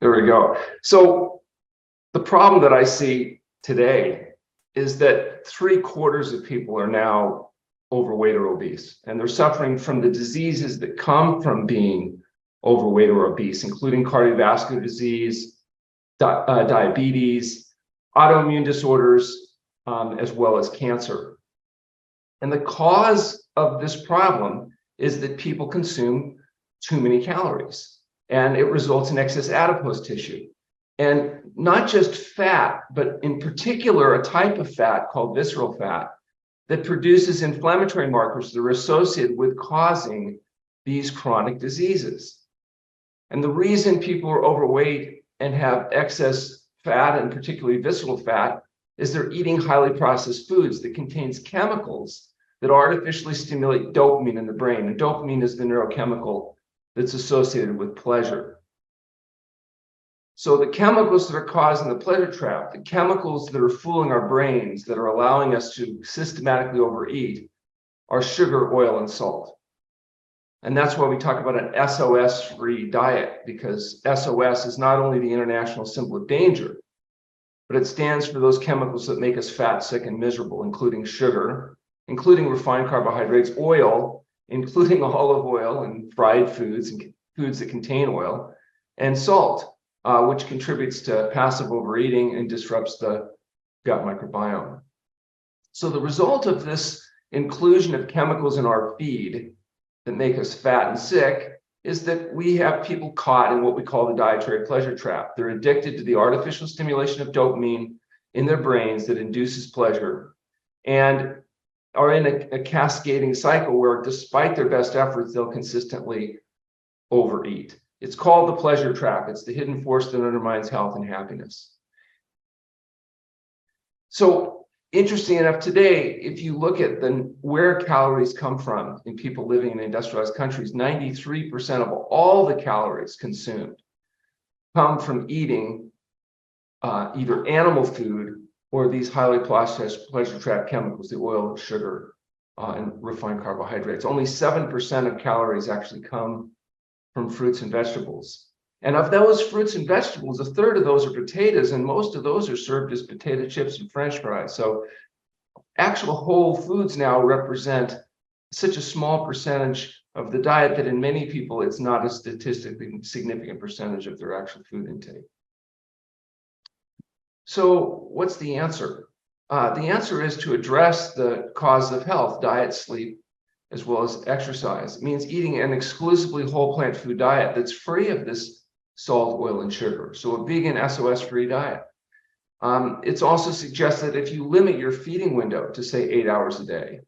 There we go. So the problem that I see today is that 3/4 of people are now overweight or obese, and they're suffering from the diseases that come from being overweight or obese, including cardiovascular disease, diabetes, autoimmune disorders, as well as cancer. And the cause of this problem is that people consume too many calories, and it results in excess adipose tissue. And not just fat, but in particular, a type of fat called visceral fat that produces inflammatory markers that are associated with causing these chronic diseases. And the reason people are overweight and have excess fat, and particularly visceral fat, is they're eating highly processed foods that contains chemicals that artificially stimulate dopamine in the brain. And dopamine is the neurochemical that's associated with pleasure. So the chemicals that are causing the pleasure trap, the chemicals that are fooling our brains, that are allowing us to systematically overeat, are sugar, oil, and salt. And that's why we talk about an SOS-free diet, because SOS is not only the international symbol of danger, but it stands for those chemicals that make us fat, sick, and miserable, including sugar, including refined carbohydrates, oil, including olive oil and fried foods and foods that contain oil, and salt, which contributes to passive overeating and disrupts the gut microbiome. So the result of this inclusion of chemicals in our feed that make us fat and sick is that we have people caught in what we call the dietary pleasure trap. They're addicted to the artificial stimulation of dopamine in their brains that induces pleasure, and are in a cascading cycle where, despite their best efforts, they'll consistently overeat. It's called the pleasure trap. It's the hidden force that undermines health and happiness. So, interesting enough, today, if you look at where calories come from in people living in industrialized countries, 93% of all the calories consumed come from eating either animal food or these highly processed pleasure trap chemicals, the oil, sugar, and refined carbohydrates. Only 7% of calories actually come from fruits and vegetables. And of those fruits and vegetables, 1/3 of those are potatoes, and most of those are served as potato chips and French fries. So actual whole foods now represent such a small percentage of the diet that in many people, it's not a statistically significant percentage of their actual food intake. So what's the answer? The answer is to address the cause of health: diet, sleep, as well as exercise. It means eating an exclusively whole plant food diet that's free of this salt, oil, and sugar. So a vegan SOS-free diet. It's also suggested if you limit your feeding window to, say, 8 hours a day,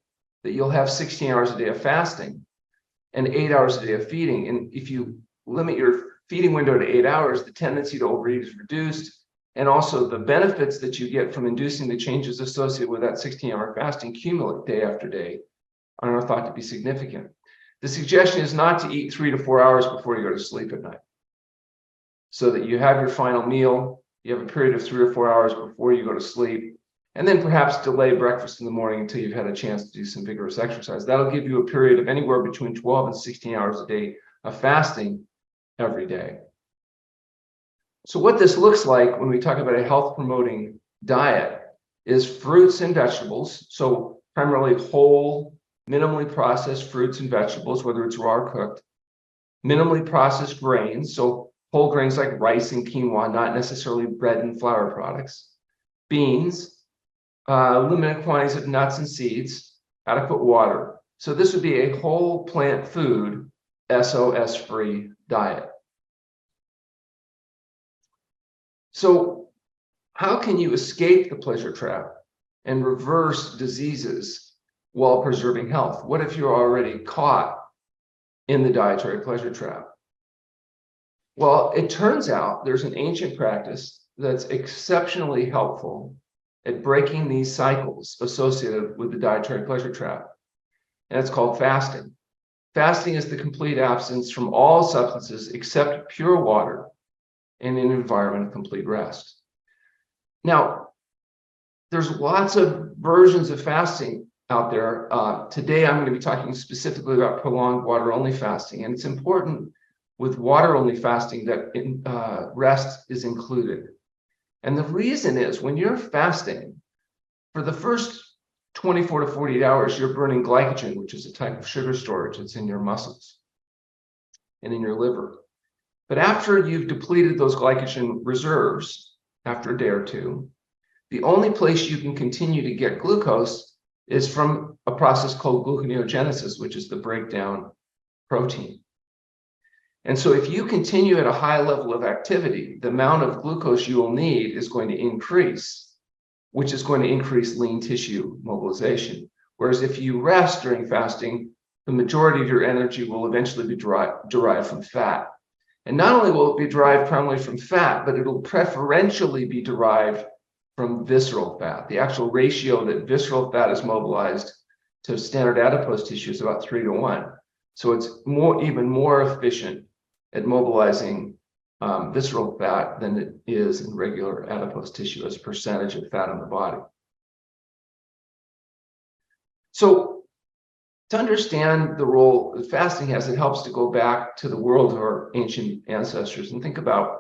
that you'll have 16 hours a day of fasting and 8 hours a day of feeding. And if you limit your feeding window to 8 hours, the tendency to overeat is reduced. And also the benefits that you get from inducing the changes associated with that 16-hour fasting accumulate day after day and are thought to be significant. The suggestion is not to eat 3 to 4 hours before you go to sleep at night, so that you have your final meal, you have a period of 3 or 4 hours before you go to sleep, and then perhaps delay breakfast in the morning until you've had a chance to do some vigorous exercise. That'll give you a period of anywhere between 12 and 16 hours a day of fasting every day. So what this looks like when we talk about a health-promoting diet is fruits and vegetables, so primarily whole, minimally processed fruits and vegetables, whether it's raw or cooked, minimally processed grains, so whole grains like rice and quinoa, not necessarily bread and flour products, beans, limited quantities of nuts and seeds, adequate water. So this would be a whole plant food, SOS-free diet. So how can you escape the pleasure trap and reverse diseases while preserving health? What if you're already caught in the dietary pleasure trap? Well, it turns out there's an ancient practice that's exceptionally helpful at breaking these cycles associated with the dietary pleasure trap, and it's called fasting. Fasting is the complete abstinence from all substances except pure water in an environment of complete rest. Now, there's lots of versions of fasting out there. Today, I'm going to be talking specifically about prolonged water-only fasting, and it's important with water-only fasting that rest is included. And the reason is when you're fasting, for the first 24 to 48 hours, you're burning glycogen, which is a type of sugar storage that's in your muscles and in your liver. But after you've depleted those glycogen reserves, after a day or two, the only place you can continue to get glucose is from a process called gluconeogenesis, which is the breakdown protein. And so if you continue at a high level of activity, the amount of glucose you will need is going to increase, which is going to increase lean tissue mobilization. Whereas if you rest during fasting, the majority of your energy will eventually be derived from fat. And not only will it be derived primarily from fat, but it'll preferentially be derived from visceral fat. The actual ratio that visceral fat is mobilized to standard adipose tissue is about 3 to 1. So it's even more efficient at mobilizing visceral fat than it is in regular adipose tissue as a percentage of fat in the body. So to understand the role that fasting has, it helps to go back to the world of our ancient ancestors and think about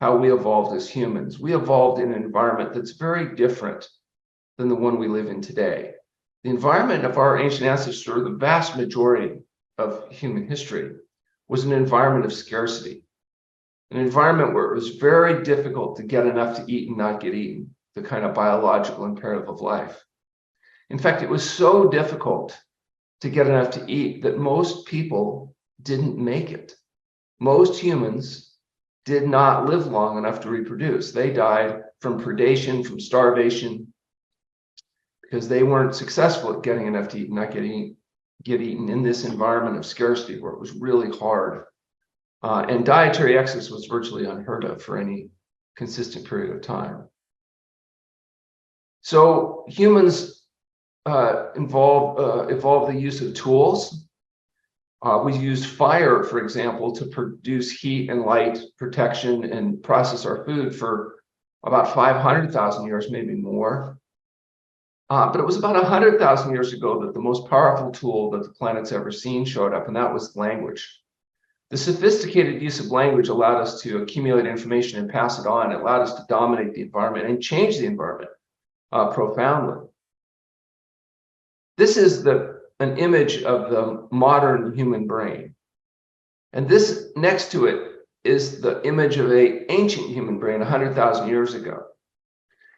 how we evolved as humans. We evolved in an environment that's very different than the one we live in today. The environment of our ancient ancestors, or the vast majority of human history, was an environment of scarcity, an environment where it was very difficult to get enough to eat and not get eaten, the kind of biological imperative of life. In fact, it was so difficult to get enough to eat that most people didn't make it. Most humans did not live long enough to reproduce. They died from predation, from starvation, because they weren't successful at getting enough to eat and not get eaten in this environment of scarcity where it was really hard. And dietary excess was virtually unheard of for any consistent period of time. So humans evolved the use of tools. We used fire, for example, to produce heat and light, protection, and process our food for about 500,000 years, maybe more. But it was about 100,000 years ago that the most powerful tool that the planet's ever seen showed up, and that was language. The sophisticated use of language allowed us to accumulate information and pass it on. It allowed us to dominate the environment and change the environment profoundly. This is an image of the modern human brain. And this next to it is the image of an ancient human brain 100,000 years ago.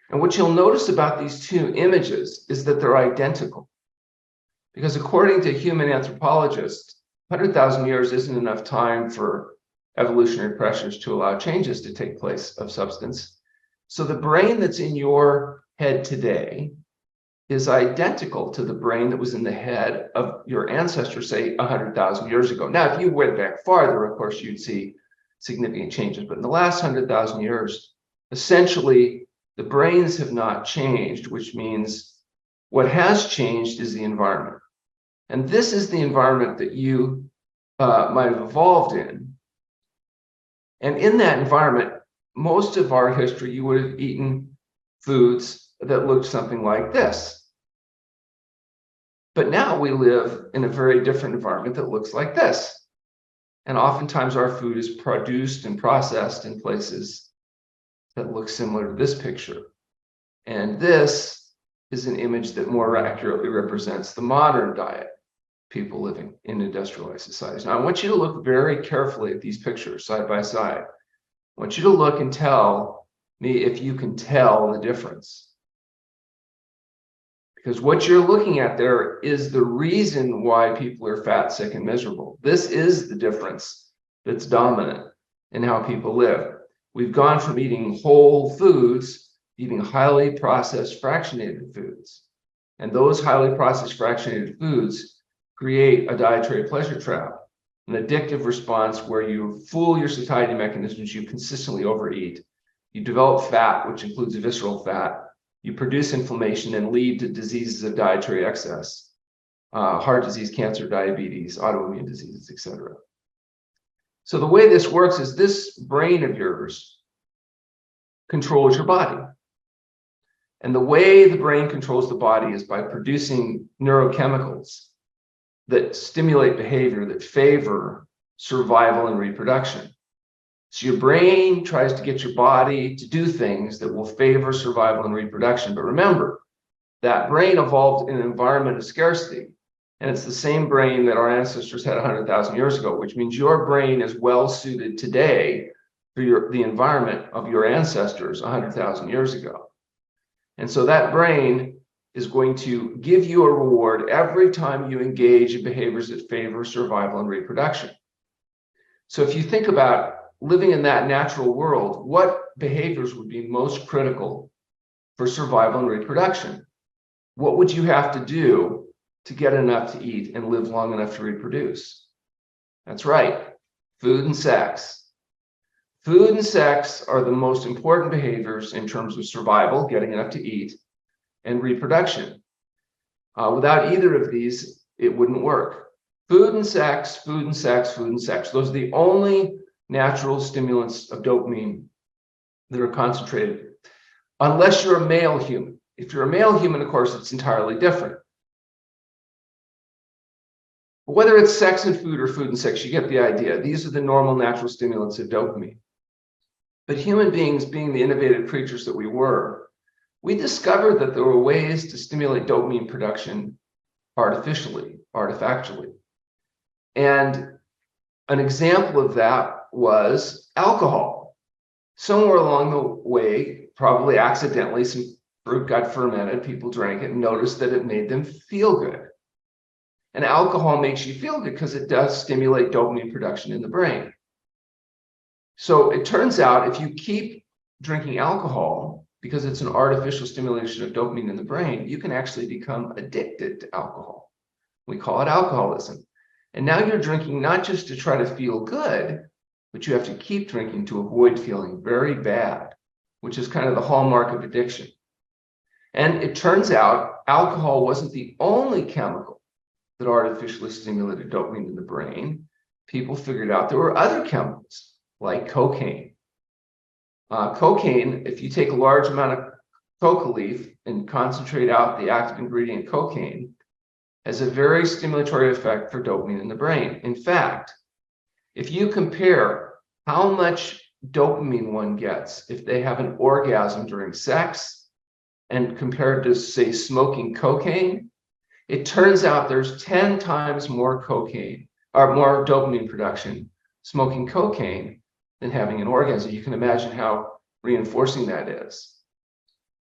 And what you'll notice about these two images is that they're identical. Because according to human anthropologists, 100,000 years isn't enough time for evolutionary pressures to allow changes to take place of substance. So the brain that's in your head today is identical to the brain that was in the head of your ancestors, say 100,000 years ago. Now, if you went back farther, of course, you'd see significant changes. But in the last 100,000 years, essentially, the brains have not changed, which means what has changed is the environment. And this is the environment that you might have evolved in. And in that environment, most of our history, you would have eaten foods that looked something like this. But now we live in a very different environment that looks like this. And oftentimes our food is produced and processed in places that look similar to this picture. And this is an image that more accurately represents the modern diet, people living in industrialized societies. Now, I want you to look very carefully at these pictures side by side. I want you to look and tell me if you can tell the difference. Because what you're looking at there is the reason why people are fat, sick, and miserable. This is the difference that's dominant in how people live. We've gone from eating whole foods, eating highly processed fractionated foods. And those highly processed fractionated foods create a dietary pleasure trap, an addictive response where you fool your satiety mechanisms, you consistently overeat, you develop fat, which includes visceral fat, you produce inflammation and lead to diseases of dietary excess, heart disease, cancer, diabetes, autoimmune diseases, etc. So the way this works is this brain of yours controls your body. And the way the brain controls the body is by producing neurochemicals that stimulate behavior that favor survival and reproduction. So your brain tries to get your body to do things that will favor survival and reproduction. But remember, that brain evolved in an environment of scarcity. And it's the same brain that our ancestors had 100,000 years ago, which means your brain is well suited today for the environment of your ancestors 100,000 years ago. And so that brain is going to give you a reward every time you engage in behaviors that favor survival and reproduction. So if you think about living in that natural world, what behaviors would be most critical for survival and reproduction? What would you have to do to get enough to eat and live long enough to reproduce? That's right, food and sex. Food and sex are the most important behaviors in terms of survival, getting enough to eat, and reproduction. Without either of these, it wouldn't work. Food and sex, food and sex, food and sex. Those are the only natural stimulants of dopamine that are concentrated, unless you're a male human. If you're a male human, of course, it's entirely different. But whether it's sex and food or food and sex, you get the idea. These are the normal natural stimulants of dopamine. But human beings, being the innovative creatures that we were, we discovered that there were ways to stimulate dopamine production artificially, artifactually. And an example of that was alcohol. Somewhere along the way, probably accidentally, some fruit got fermented, people drank it and noticed that it made them feel good. And alcohol makes you feel good because it does stimulate dopamine production in the brain. So it turns out if you keep drinking alcohol, because it's an artificial stimulation of dopamine in the brain, you can actually become addicted to alcohol. We call it alcoholism. And now you're drinking not just to try to feel good, but you have to keep drinking to avoid feeling very bad, which is kind of the hallmark of addiction. And it turns out alcohol wasn't the only chemical that artificially stimulated dopamine in the brain. People figured out there were other chemicals like cocaine. Cocaine, if you take a large amount of coca leaf and concentrate out the active ingredient cocaine, has a very stimulatory effect for dopamine in the brain. In fact, if you compare how much dopamine one gets if they have an orgasm during sex and compared to, say, smoking cocaine, it turns out there's 10 times more cocaine or more dopamine production smoking cocaine than having an orgasm. You can imagine how reinforcing that is.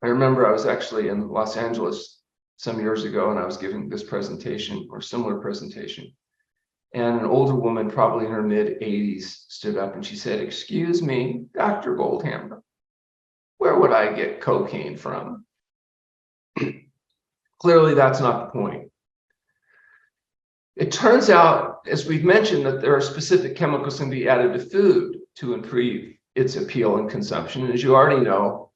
I remember I was actually in Los Angeles some years ago, and I was giving this presentation or similar presentation. And an older woman, probably in her mid-80s, stood up and she said, "Excuse me, Dr. Goldhamer, where would I get cocaine from?" Clearly, that's not the point. It turns out, as we've mentioned, that there are specific chemicals that can be added to food to improve its appeal and consumption. And as you already know,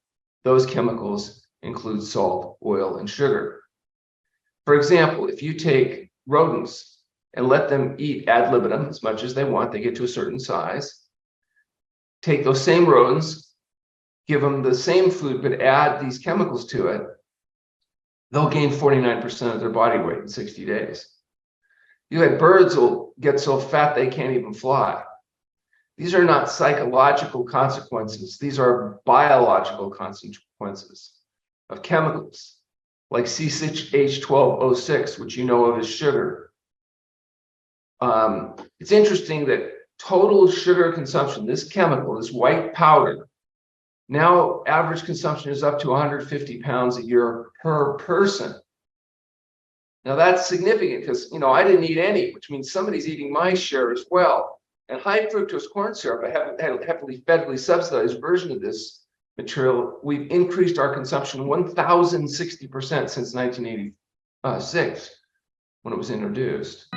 those chemicals include salt, oil, and sugar. For example, if you take rodents and let them eat ad libitum as much as they want, they get to a certain size. Take those same rodents, give them the same food, but add these chemicals to it, they'll gain 49% of their body weight in 60 days. You had birds will get so fat they can't even fly. These are not psychological consequences. These are biological consequences of chemicals like CH12O6, which you know of as sugar. It's interesting that total sugar consumption, this chemical, this white powder, now average consumption is up to 150 pounds a year per person. Now that's significant because, I didn't eat any, which means somebody's eating my share as well. And high fructose corn syrup, I have a heavily federally subsidized version of this material. We've increased our consumption 1,060% since 1986 when it was introduced.